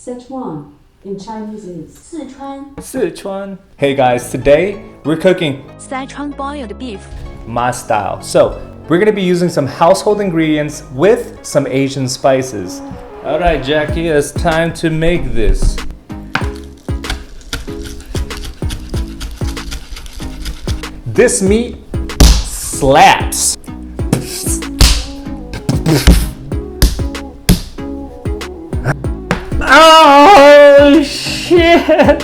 Sichuan in Chinese is Sichuan. Hey guys, today we're cooking Sichuan boiled beef. my style. So we're gonna be using some household ingredients with some Asian spices. All right, Jackie, it's time to make this. This meat slaps. Oh shit!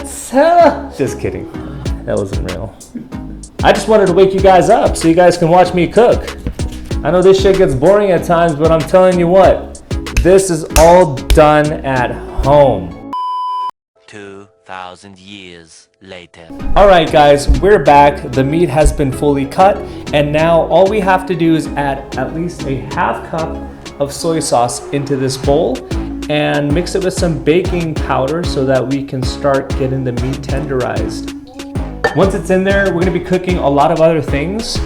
Just kidding. That wasn't real. I just wanted to wake you guys up so you guys can watch me cook. I know this shit gets boring at times, but I'm telling you what, this is all done at home. 2,000 years later. All right, guys, we're back. The meat has been fully cut, and now all we have to do is add at least a half cup of soy sauce into this bowl and mix it with some baking powder so that we can start getting the meat tenderized. Once it's in there, we're gonna be cooking a lot of other things.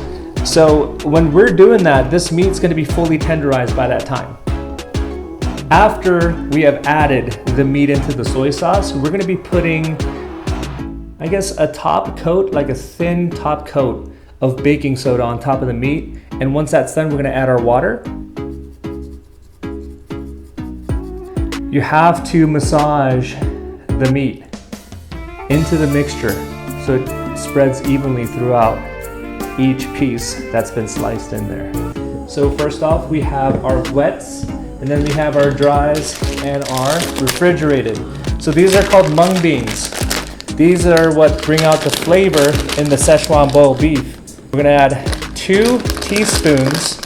So when we're doing that, this meat's gonna be fully tenderized by that time. After we have added the meat into the soy sauce, we're gonna be putting, I guess, a top coat, like a thin top coat of baking soda on top of the meat. And once that's done, we're gonna add our water. You have to massage the meat into the mixture so it spreads evenly throughout each piece that's been sliced in there. So first off, we have our wets, and then we have our dries and our refrigerated. So these are called Hmong Beans. These are what bring out the flavor in the Sichuan boiled beef. We're gonna add 2 teaspoons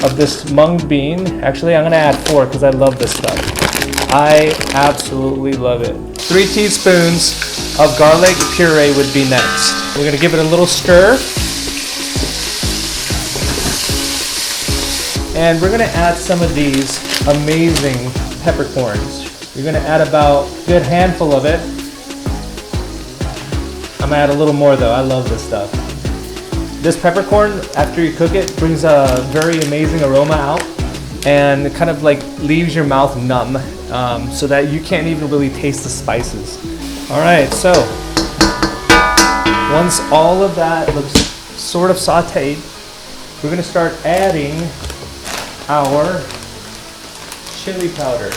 of this Hmong bean. Actually, I'm gonna add 4 because I love this stuff. I absolutely love it. 3 teaspoons of garlic puree would be next. We're gonna give it a little stir. And we're gonna add some of these amazing peppercorns. You're gonna add about a good handful of it. I'm gonna add a little more though, I love this stuff. This peppercorn, after you cook it, brings a very amazing aroma out and it kind of like leaves your mouth numb so that you can't even really taste the spices. All right, so once all of that looks sort of sauteed, we're gonna start adding our chili powder.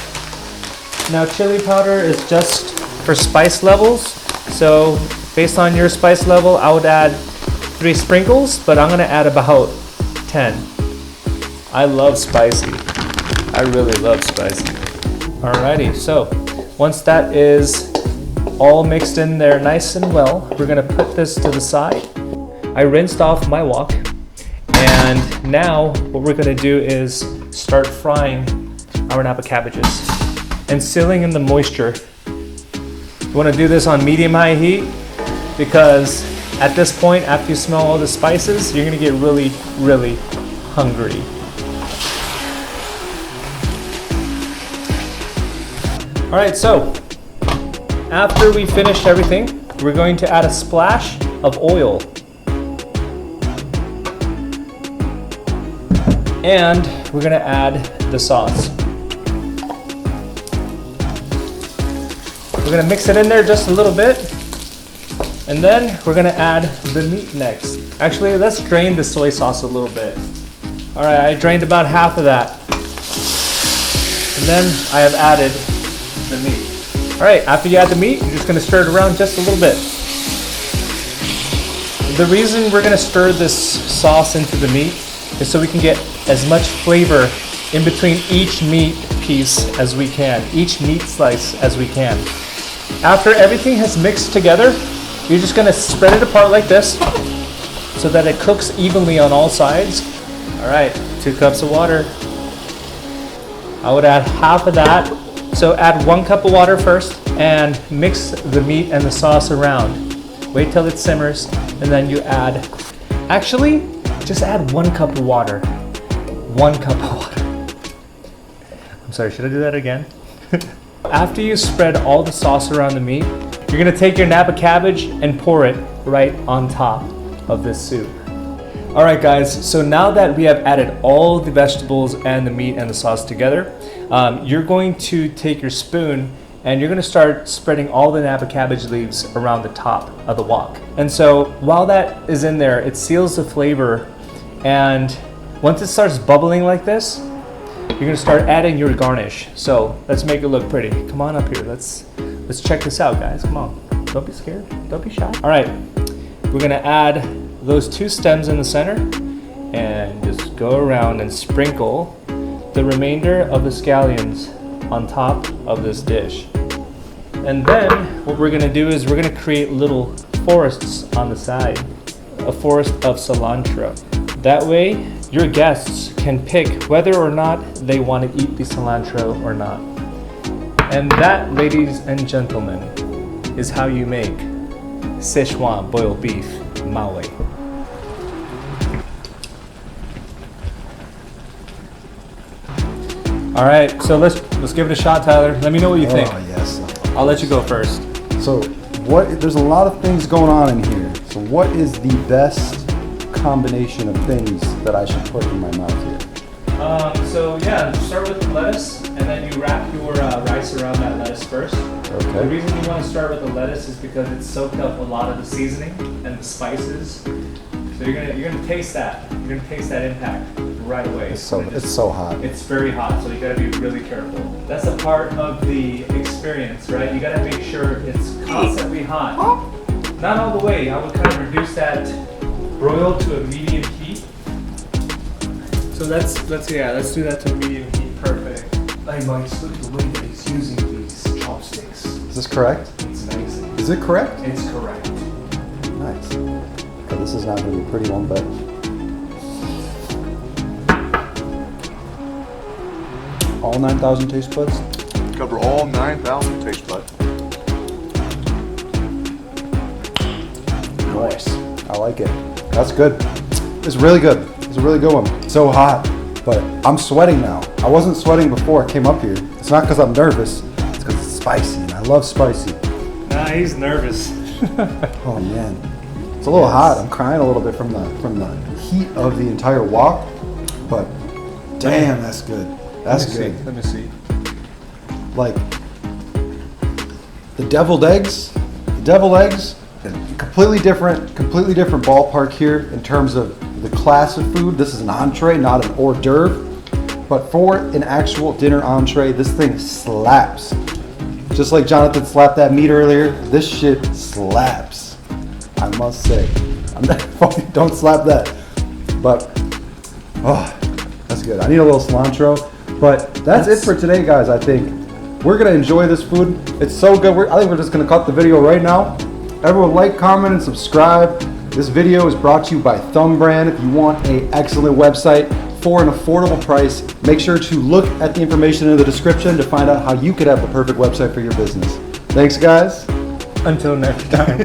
Now chili powder is just for spice levels, so based on your spice level, I would add 3 sprinkles, but I'm gonna add about 10. I love spicy. I really love spicy. Alrighty, so once that is all mixed in there nice and well, we're gonna put this to the side. I rinsed off my wok, and now what we're gonna do is start frying our Napa cabbages and sealing in the moisture. You wanna do this on medium-high heat because at this point, after you smell all the spices, you're gonna get really, really hungry. All right, so after we finish everything, we're going to add a splash of oil. And we're gonna add the sauce. We're gonna mix it in there just a little bit. And then we're gonna add the meat next. Actually, let's drain the soy sauce a little bit. All right, I drained about half of that. And then I have added the meat. All right, after you add the meat, you're just gonna stir it around just a little bit. The reason we're gonna stir this sauce into the meat is so we can get as much flavor in between each meat piece as we can, each meat slice as we can. After everything has mixed together, you're just gonna spread it apart like this so that it cooks evenly on all sides. All right, 2 cups of water. I would add half of that. So add 1 cup of water first and mix the meat and the sauce around. Wait till it simmers and then you add, actually, just add 1 cup of water. 1 cup of water. I'm sorry, should I do that again? After you spread all the sauce around the meat, you're gonna take your Napa cabbage and pour it right on top of this soup. All right guys, so now that we have added all the vegetables and the meat and the sauce together, you're going to take your spoon and you're gonna start spreading all the Napa cabbage leaves around the top of the wok. And so while that is in there, it seals the flavor, and once it starts bubbling like this, you're gonna start adding your garnish. So let's make it look pretty. Come on up here, let's check this out, guys, come on. Don't be scared, don't be shy. All right, we're gonna add those 2 stems in the center and just go around and sprinkle the remainder of the scallions on top of this dish. And then what we're gonna do is we're gonna create little forests on the side, a forest of cilantro. That way your guests can pick whether or not they want to eat the cilantro or not. And that, ladies and gentlemen, is how you make Sichuan boiled beef Maui. All right, so let's give it a shot, Tyler. Let me know what you think. Oh, yes. I'll let you go first. So there's a lot of things going on in here. So what is the best combination of things that I should put in my mouth here? So yeah, start with the lettuce, and then you wrap your rice around that lettuce first. Okay. The reason you want to start with the lettuce is because it's soaked up a lot of the seasoning and the spices. So you're gonna taste that. You're gonna taste that impact right away. It's so hot. It's very hot, so you gotta be really careful. That's a part of the experience, right? You gotta make sure it's constantly hot. Not all the way. I would kind of reduce that broil to a medium heat. So let's do that to a medium heat. Perfect. Hey, Mike, look at the way that he's using these chopsticks. Is this correct? It's amazing. Is it correct? It's correct. Nice. Okay, this is not going to be a pretty one, but all 9,000 taste buds. Cover all 9,000 taste buds. Nice. I like it. That's good. It's really good. It's a really good one. So hot, but I'm sweating now. I wasn't sweating before I came up here. It's not because I'm nervous. It's because it's spicy, and I love spicy. Nah, he's nervous. Oh man, it's a little hot. I'm crying a little bit from the heat of the entire wok, but damn, that's good. That's good. Let me see. Like the deviled eggs, completely different ballpark here in terms of the class of food. This is an entree, not an hors d'oeuvre, but for an actual dinner entree, this thing slaps. Just like Jonathan slapped that meat earlier, this shit slaps. I must say, don't slap that. But oh, that's good. I need a little cilantro. But that's it for today, guys. I think we're gonna enjoy this food. It's so good. I think we're just gonna cut the video right now. Everyone like, comment, and subscribe. This video is brought to you by Thumb Brand. If you want an excellent website for an affordable price, make sure to look at the information in the description to find out how you could have the perfect website for your business. Thanks, guys. Until next time.